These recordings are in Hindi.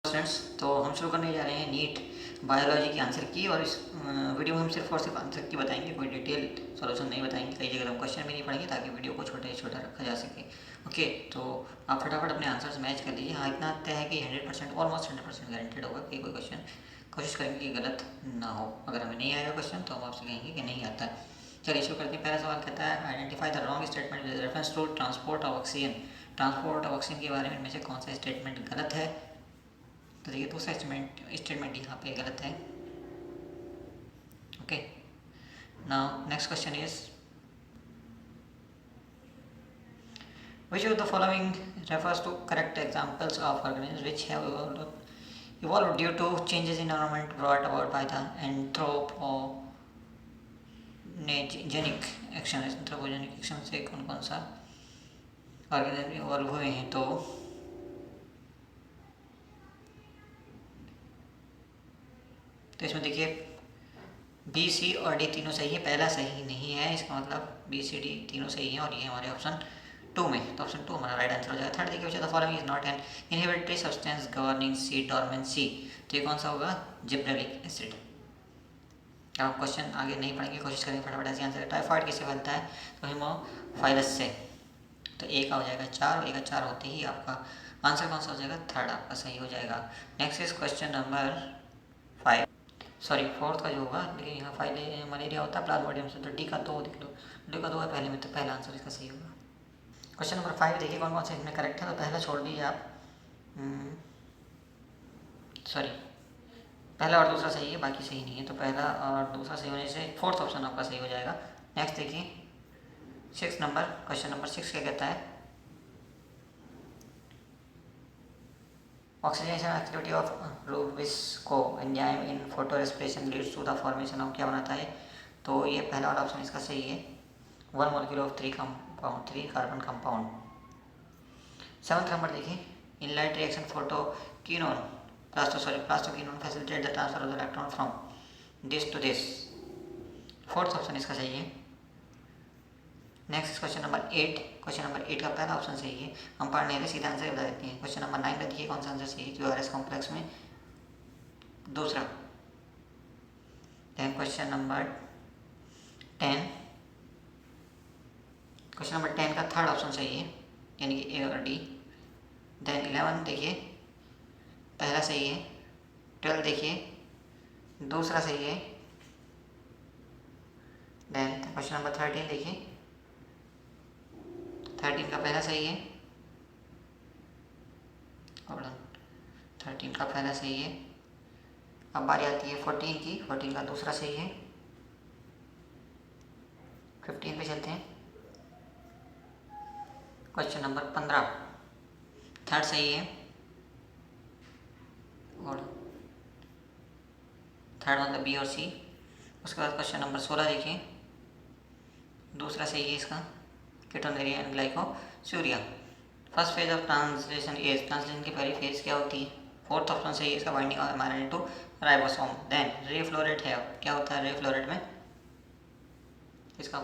स्टूडेंट्स, तो हम शुरू करने जा रहे हैं नीट बायोलॉजी की आंसर की। और इस वीडियो में हम सिर्फ और सिर्फ आंसर की बताएंगे, कोई डिटेल सॉल्यूशन नहीं बताएंगे। कई जगह हम क्वेश्चन भी नहीं पढ़ेंगे ताकि वीडियो को छोटा छोटा रखा जा सके। ओके, तो आप फटाफट अपने आंसर्स मैच कर लीजिए। हाँ, इतना तय है कि 100% ऑलमोस्ट 100% गारंटेड होगा कि कोई क्वेश्चन कोशिश करेंगे कि गलत ना हो। अगर हमें नहीं आएगा क्वेश्चन तो हम आपसे कहेंगे कि नहीं आता है। चलिए शुरू करते हैं। पहला सवाल कहता है identify the wrong statement with reference to transport of oxygen. Transport of oxygen के बारे में इनमें से कौन सा स्टेटमेंट गलत है? तो देखिए दूसरा स्टेटमेंट यहाँ पे गलत है। Okay, now next question is which of the following refers to correct examples of organisms which have evolved due to changes in environment brought about by the anthropogenic action से कौन कौन सा ऑर्गेनिज्म इवॉल्व हुए हैं? तो इसमें देखिए बी, सी और डी तीनों सही है। पहला सही नहीं है, इसका मतलब बी, सी, डी तीनों सही हैं और ये हमारे ऑप्शन 2 में। तो ऑप्शन 2 हमारा राइट आंसर हो जाएगा। थर्ड देखिए, which of the following is not an inhibitory substance governing seed dormancy. तो ये कौन सा होगा? Gibberellic acid. आप क्वेश्चन आगे नहीं पढ़ेंगे, कोशिश करेंगे फटाफट ऐसे आंसर। टाइफाइड किससे फैलता है? तो हीमोफाइलस से। तो ए का हो जाएगा 4 और ए का 4 होते ही आपका आंसर कौन सा हो जाएगा? थर्ड आपका सही हो जाएगा। Next is question number 5, sorry 4th का जो होगा, लेकिन यहाँ फाइल मलेरिया होता है प्लाज्मोडियम से। तो डी का 2 देख लो, डी का 2 है पहले में, तो पहला आंसर इसका सही होगा। क्वेश्चन नंबर 5 देखिए कौन कौन से इसमें करेक्ट है। तो पहला छोड़ दीजिए आप, सॉरी पहला और दूसरा सही है, बाकी सही नहीं है। तो पहला और दूसरा सही होने से 4th ऑप्शन आपका सही हो जाएगा। नेक्स्ट देखिए 6 नंबर, क्वेश्चन नंबर 6 क्या कहता है? Oxygenation activity of rubisco enzyme in photorespiration leads to the formation of, क्या बनाता है? तो ये पहला वाला ऑप्शन इसका सही है, 1 molecule of 3 carbon compound. 7th number देखिए, in light reaction photoquinone plastoquinone facilitate the transfer of the electron from this to this. 4th option इसका सही है। Next question number 8, question number 8 का पहला ऑप्शन सही है। हम पढ़ नहीं रहे, सीधा आंसर बता देते हैं। क्वेश्चन नंबर 9 का देखिए कौन सा आंसर सही है? क्यूआरएस कॉम्प्लेक्स में दूसरा। Then question number 10, question number 10 का थर्ड ऑप्शन सही है, यानी कि ए और डी। देन 11 देखिए पहला सही है। 12 देखिए दूसरा सही है। देन क्वेश्चन नंबर 13 देखिए, 13 का पहला सही है। और 13 का पहला सही है। अब बारी आती है 14 की, 14 का दूसरा सही है। 15 पे चलते हैं। क्वेश्चन नंबर 15 थर्ड सही है, और थर्ड मतलब बी और सी। उसके बाद क्वेश्चन नंबर 16 देखिए, दूसरा सही है इसका, ketonuria and glycosuria. First phase of translation is, translation की पहली फेज क्या होती है? 4th ऑप्शन सही है इसका, binding of mRNA to ribosome. Then रेफ्लोरेट है, क्या होता है रेफ्लोरेट में? इसका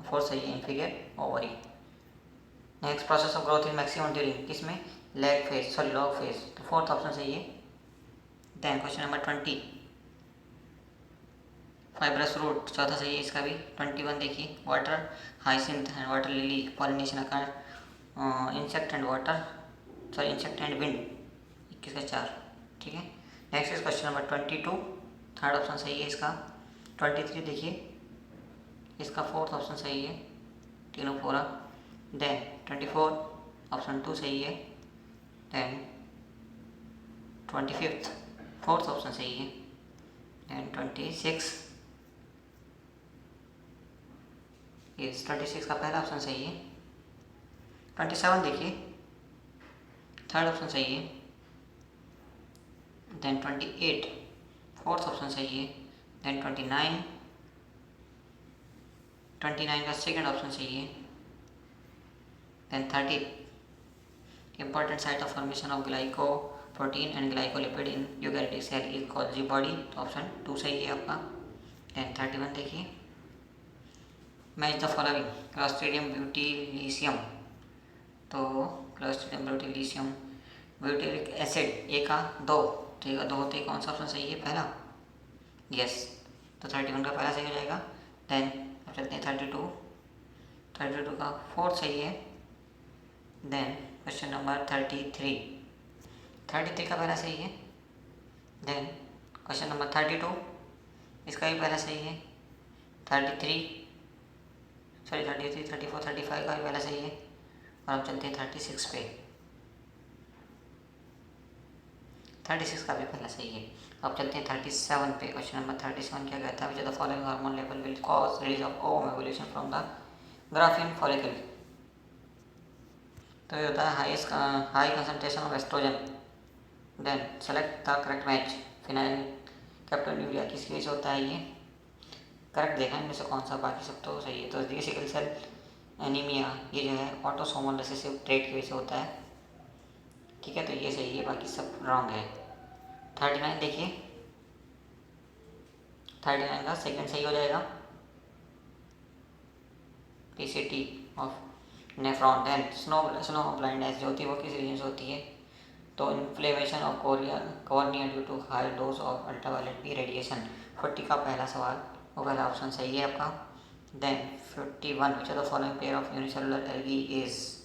4th सही है, inferior ovary. Next process of growth is maximum during, किसमें? Lag phase, sorry log phase. तो 4th ऑप्शन सही है। Then question number 20 fibrous root, चौथा सही है इसका भी। 21 देखिए, water hyacinth and water lily pollination occur insect and water, sorry insect and wind, 21 का 4, ठीक है। Next is question number 22, third option सही है इसका। 23 देखिए, इसका 4th ऑप्शन सही है, तीनों पूरा। देन 24 ऑप्शन 2 सही है। देन 25 4th ऑप्शन सही है। देन 26 का पहला ऑप्शन सही है। 27 देखिए, थर्ड ऑप्शन सही है। देन 28 4th ऑप्शन सही है। देन 29 का सेकेंड ऑप्शन सही है। Then 30 important site of formation of glycoprotein and glycolipid in eukaryotic cell is Golgi body, तो ऑप्शन 2 सही है आपका। देन 31 देखिए, match the following, Clostridium butylicum. तो Clostridium butylicum butyric acid A का 2, तो ए का 2 होते ही कौन सा ऑप्शन सही है? पहला। यस, तो 31 का पहला सही हो जाएगा। देन अब चलते हैं 32 का 4 सही है। देन क्वेश्चन नंबर 33 का पहला सही है। देन क्वेश्चन नंबर 32, इसका भी पहला सही है। 33 34 35 का भी पहला सही है। और अब चलते हैं 36 पे। 36 का भी पहला सही है। अब चलते हैं 37 पे। क्वेश्चन नंबर 37 क्या कहता है? Which the following hormone level will cause release of ovum ovulation from the Graafian follicle. तो ये होता है high concentration of oestrogen. Then select the correct match. Phenylketonuria किसकी वजह से होता है? ये करेक्ट देखा इनमें से कौन सा, बाकी सब तो सही है। तो ये सिकल सेल एनीमिया ये जो है ऑटोसोमल रिसेसिव ट्रेट की वजह से होता है। ठीक है, तो ये सही है, बाकी सब रॉन्ग है। 39 देखिए, 39 का सेकंड सही हो जाएगा। PCT of nephron. Than snow blindness जो होती है वो किस रीजन से होती है? तो inflammation of cornea due to high dose of ultraviolet B radiation. 40 का पहला सवाल वो पहला ऑप्शन सही है आपका। Then 51 which are the following pair of unicellular algae is?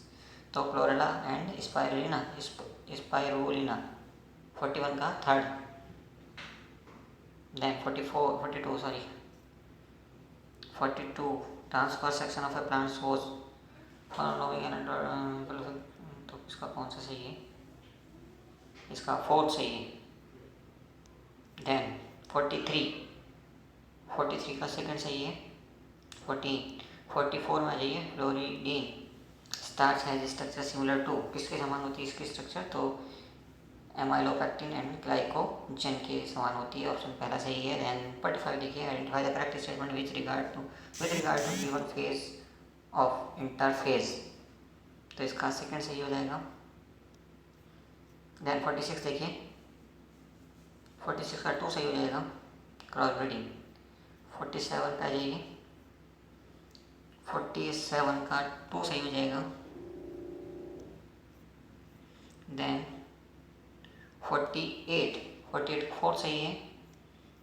तो क्लोरेला एंड स्पाइरुलिना 41 का third. Then 42 transfer section of a plant source following. तो इसका कौन सा सही है? इसका फोर्थ सही है। देन 43 का सेकंड सही है। 44 में आ जाइए। Floridean starch has structure similar to, किसके समान होती है इसकी स्ट्रक्चर? तो एमाइलोपेक्टिन एंड ग्लाइकोजन के समान होती है। ऑप्शन पहला सही है। देन 45 देखिए, identify the correct statement with regard to given phase of interphase. तो इसका सेकंड सही हो जाएगा। देन 46 देखिए, 46 का 2 सही हो जाएगा, क्रॉस ब्रीडिंग। 47 पे आ जाइए, 47 का 2 सही हो जाएगा। देन 48 4 सही है।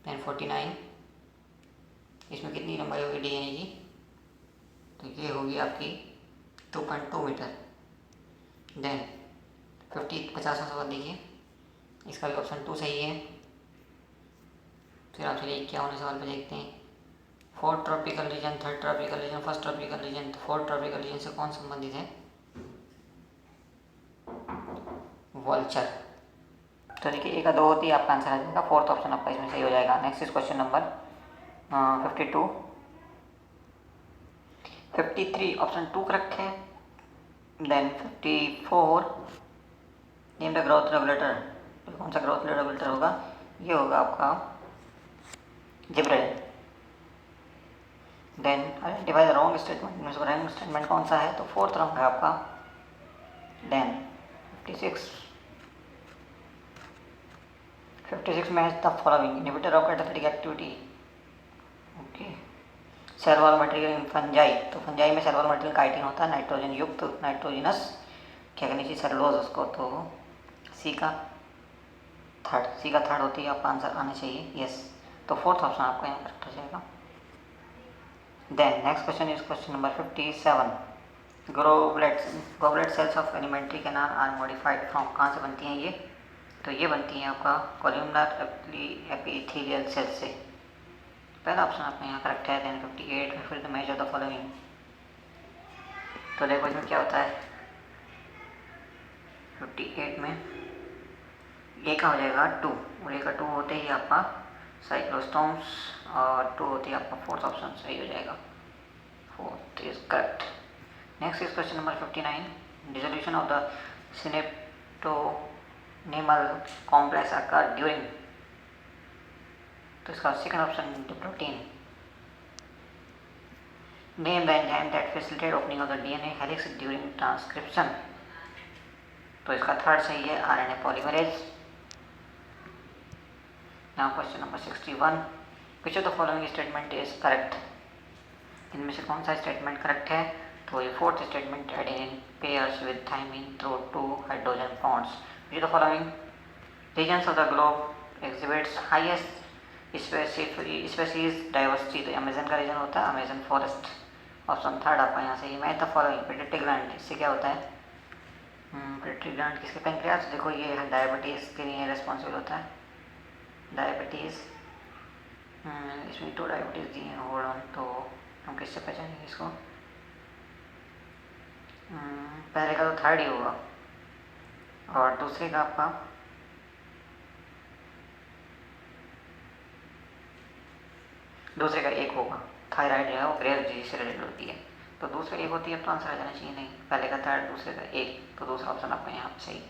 देन 49, इसमें कितनी लंबाई होगी डीएनए की? तो ये होगी आपकी 2.2 मीटर। देन 50वां सवाल देखिए, इसका भी ऑप्शन 2 सही है। फिर आप चलिए 51वें सवाल पे देखते हैं। 4th tropical region, 3rd tropical region, 1st tropical region. 4th tropical region से कौन संबंधित है? वल्चर। तो देखिए ए का 2 होती है, आपका आंसर आ जाएगा। 4th ऑप्शन आपका इसमें सही हो जाएगा। Next is question number 52। 53 option 2 correct है। देन 54 नेम द ग्रोथ रेगुलेटर। तो कौन सा ग्रोथ रेगुलेटर होगा? ये होगा आपका जिब्रेल। देन identify the wrong statement. Wrong statement कौन सा है? तो 4th रॉन्ग है आपका। देन 56 match the following inhibitor of catalytic activity. Okay, cell wall material in fungi. तो फंजाई में सेल वॉल मटेरियल काइटिन होता है, नाइट्रोजन युक्त, नाइट्रोजिनस क्या कहनी चाहिए? सेलुलोज उसको। तो सी का थर्ड होती है, आपका आंसर आना चाहिए। यस, तो 4th ऑप्शन आपका यहाँ करेक्ट हो जाएगा। Then next question is question number 57। Goblet cells of alimentary canal are modified from, कहाँ से बनती हैं ये? तो ये बनती हैं आपका कॉलमनार एपिथेलियल सेल से। पहला ऑप्शन आपका यहाँ करेक्ट है। देन 58 में फिर the match of the following. तो देखो इसमें क्या होता है। 58 में ए का हो जाएगा 2, और ए का 2 होते ही आपका साइक्लोस्टोम्स, और 2 होती है आपका 4th ऑप्शन सही हो जाएगा। 4th is correct. Next is question number 59। Dissolution of the synaptonemal complex occur during. तो इसका second option protein. Name the enzyme that facilitate opening of the DNA helix during transcription. तो इसका थर्ड सही है, RNA polymerase. Now question number 61। Which of the following statement is correct? इनमें से कौन सा स्टेटमेंट करेक्ट है? तो ये 4th statement, adenine pairs with thymine through 2 hydrogen bonds Which of the following regions of the globe exhibits highest species diversity? तो अमेजन का रीजन होता है अमेजन फॉरेस्ट। ऑप्शन थर्ड आपका यहाँ से ही। Match the following pituitary gland, इससे क्या होता है? पिट्यूटरी ग्लैंड किसके? पैंक्रियाज। देखो ये डायबिटीज़ के लिए रिस्पॉन्सिबल होता है। डायबिटीज़, इसमें तो डायबिटीज़ दी है, होल्ड ऑन। तो हम किससे पहचानेंगे इसको? पहले का तो थर्ड ही होगा और दूसरे का आपका दूसरे का एक होगा। थायराइड जो है वो ग्रेव डिजीज से रिलेटेड होती है, तो दूसरा एक होती है तो आंसर आ जाना चाहिए। नहीं, पहले का थर्ड, दूसरे का एक, तो दूसरा ऑप्शन आपका यहाँ पे सही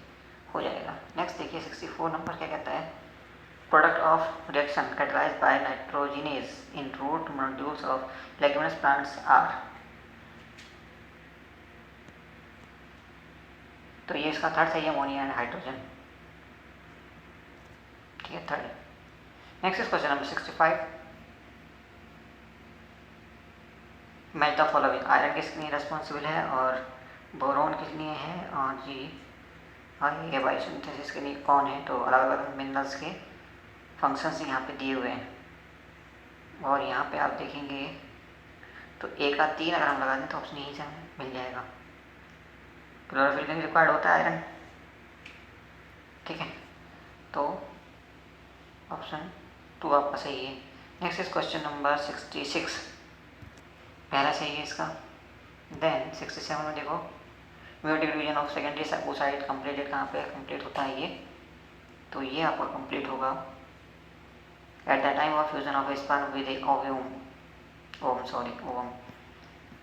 हो जाएगा। नेक्स्ट देखिए 64 नंबर क्या कहता है? Product of reaction catalysed by nitrogenase in root nodules of leguminous plants are. तो ये इसका थर्ड सही है, अमोनिया एंड हाइड्रोजन। ठीक है, third. Next is question number 65। Match the following. Iron किसके लिए रेस्पॉन्सिबल है और बोरोन किस लिए है और जी हाँ ये बायोसिंथेसिस के लिए कौन है? तो अलग अलग मिनरल्स के फंक्शंस यहाँ पे दिए हुए हैं और यहाँ पे आप देखेंगे तो एक का 3 अगर हम लगा दें तो ऑप्शन यहीं से हमें मिल जाएगा। क्लोरोफिल के लिए रिक्वायर्ड होता है आयरन। ठीक है, तो ऑप्शन 2 आपका सही है। Next is question number 66। पहला सही है इसका। देन 67 में देखो म्यूटिक डिवीजन ऑफ सेकेंडरी सैपोसाइट कंप्लीटेड कहाँ पे कंप्लीट होता है ये? तो ये आपका कंप्लीट होगा at the time of fusion of sperm with ovum.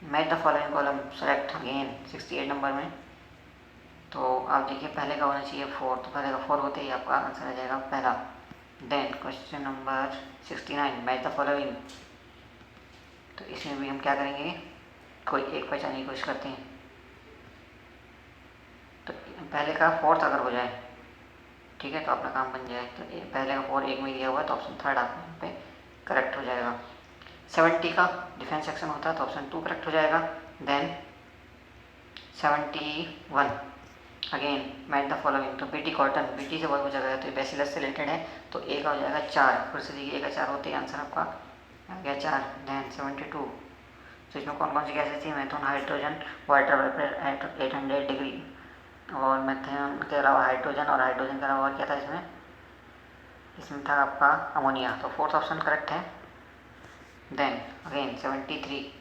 Match the following column select again 68 number में। तो आप देखिए पहले का होना चाहिए 4, तो पहले का 4 होते ही आपका आंसर आ जाएगा पहला। Then question number 69 match the following. तो इसमें भी हम क्या करेंगे, कोई एक पहचानने की कोशिश करते हैं। तो पहले का 4th अगर हो जाए, ठीक है, तो अपना काम बन जाए। तो पहले का 4 एक में दिया हुआ है तो ऑप्शन थर्ड आप यहाँ पे करेक्ट हो जाएगा। 70 का डिफेंस सेक्शन होता है तो ऑप्शन 2 करेक्ट हो जाएगा। Then 71 again match the following. तो बीटी कॉटन, बीटी से बहुत कुछ जगह है तो बेसिलस से रिलेटेड है, तो ए का हो जाएगा 4। फिर से देखिए ए का 4 होते ही आंसर आपका आ गया 4। देन 72। तो इसमें कौन कौन सी गैसेज थी? Methanol, hydrogen, water vapour eight 800 degree, और मेथेन के अलावा हाइड्रोजन, और हाइड्रोजन के अलावा और क्या था इसमें? इसमें था आपका अमोनिया। तो 4th ऑप्शन करेक्ट है। देन अगेन 73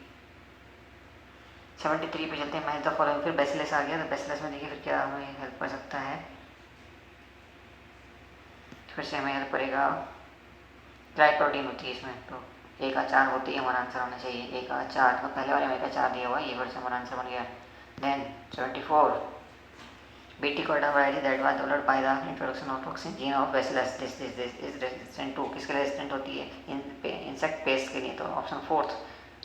पे चलते हैं। Match the following. फिर बेसिलस आ गया, तो बेसिलस में देखिए फिर क्या हमें हेल्प कर सकता है? फिर से हमें हेल्प करेगा, ग्लाइकोप्रोटीन होती है इसमें, तो ए का 4 होते ही हमारा आंसर होना चाहिए। ए का 4, तो पहले वाले में का 4 दिया हुआ, ये फिर से हमारा आंसर बन गया। Then 74 Bt cotton variety that was developed by the introduction of toxin gene of Bacillus this is resistant to, किसके लिए रेजिस्टेंट होती है? इंसेक्ट पेस्ट के लिए, तो ऑप्शन 4th।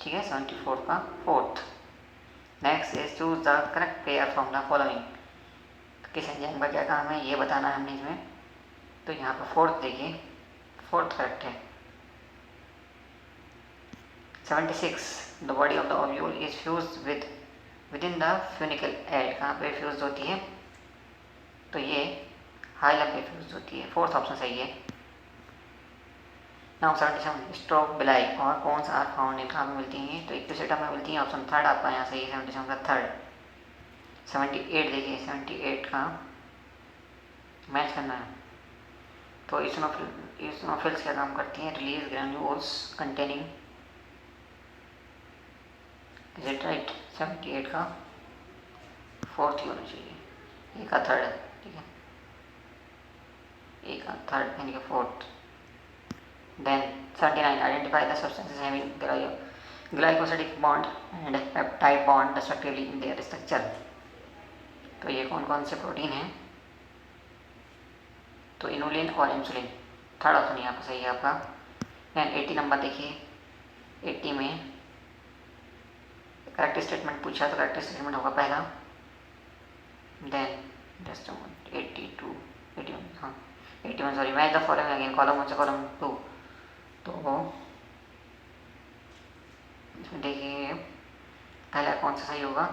ठीक है, 74 का 4th। Next is choose the correct pair from the following. किस एंजाइम का क्या काम है ये बताना है हमने इसमें। तो यहाँ पर 4th देखिए, 4th करेक्ट है। 76 the body of the ovule is fused within the funicle at, कहाँ पे फ्यूज होती है? तो ये हाइलम पे फ्यूज होती है। 4th ऑप्शन सही है। नाउ 77 स्ट्रोबिलाई और कौन सा आर फाउंड इन, कहाँ पे मिलती हैं? तो इक्विसेटा में मिलती है, ऑप्शन थर्ड आपका यहाँ सही है। 77 का थर्ड। 78 देखिए, 78 का मैच करना है। तो इस्नोफिल्स क्या काम करती हैं? Release granules containing, is it right? 78 का 4th ही होना चाहिए, ए का 3rd है। ठीक है, ए का 3rd यानी कि 4th। Then 79 identify the substances having glycosidic bond and peptide bond respectively in their structure. तो ये कौन कौन से प्रोटीन हैं? तो इनुलिन और इंसुलिन। 3rd ऑप्शन यहाँ पर सही है आपका। देन 80 नंबर देखिए, 80 में करेक्ट स्टेटमेंट पूछा तो करेक्ट स्टेटमेंट होगा पहला। देन जस्ट 82 81 हाँ 81 sorry. Match the following again, column 1 से कॉलम 2। तो इसमें देखिए पहला कौन सा सही होगा?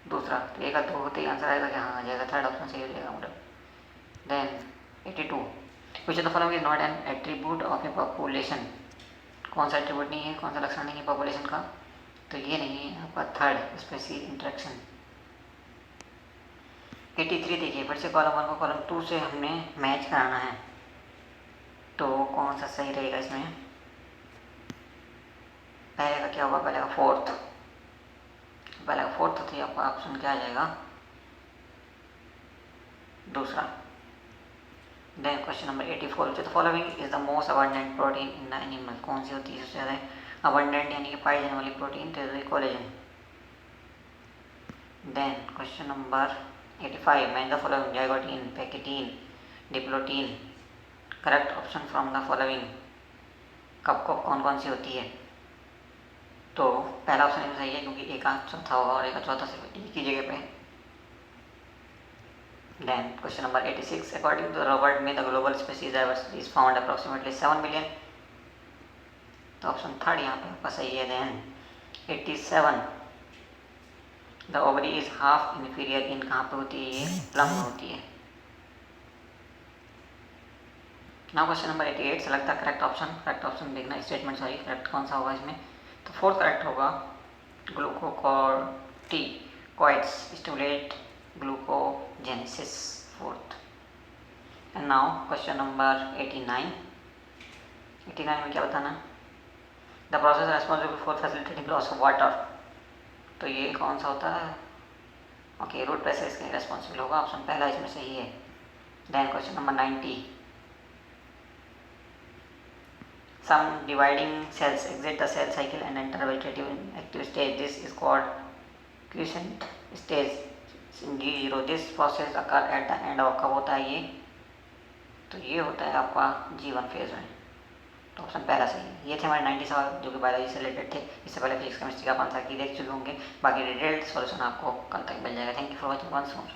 दूसरा। तो एक का 2 होते ही आंसर आएगा कि हाँ आ जाएगा, 3rd ऑप्शन सही हो जाएगा मतलब। Then 82 which of the following is not an attribute of a population, कौन सा एट्रीब्यूट नहीं है, कौन सा लक्षण नहीं है पॉपुलेशन का, तो ये नहीं है आपका थर्ड स्पेसीज इंटरेक्शन। 83 देखिए फिर से कॉलम 1 को कॉलम 2 से हमने मैच कराना है, तो कौन सा सही रहेगा इसमें, पहले का क्या होगा, पहले का फोर्थ, तो आपका ऑप्शन क्या आ जाएगा, दूसरा। Then question number 84 which the following is the most abundant protein in the animal, कौन सी होती है सबसे ज़्यादा अबंडेंट यानी कि पाई जाने वाली प्रोटीन, तो is collagen. Then question number 85 man the following zygotene, pachytene, diplotene, correct option from the following, कब कब कौन कौन सी होती है, तो पहला ऑप्शन सही है क्योंकि एक का चौथा होगा और एक का चौथा सिर्फ एक ही जगह पे। Then question number 86 according to Robert May the global species diversity is found approximately 7 million, तो ऑप्शन थर्ड यहाँ पे आपका सही है। Then 87 the ovary is half inferior in, कहाँ पे होती है ये, प्लम में होती है। Now question number 88 select the correct option देखना, स्टेटमेंट सॉरी करेक्ट कौन सा होगा इसमें, तो फोर्थ करेक्ट होगा glucocorticoids stimulate glucogenesis, fourth. And now question number 89 में क्या बताना, the process responsible for facilitating loss of water, तो ये कौन सा होता है, ओके रूट प्रेशर इसके रेस्पॉन्सिबल होगा, ऑप्शन पहला इसमें सही है। Then question number 90 some dividing cells exit the cell cycle and enter vegetative active stage, this is called quiescent stage G0, this process occur at the end of, कब होता है ये, तो ये होता है आपका G1 फेज में, तो ऑप्शन पहला सही है। ये थे हमारे 90 सवाल जो कि बायोलॉजी से रिलेटेड थे, इससे पहले फिजिक्स केमिस्ट्री का 5 साल की देख चुके होंगे, बाकी डिटेल्ड सॉल्यूशन आपको कल तक मिल जाएगा। Thank you for watching once more.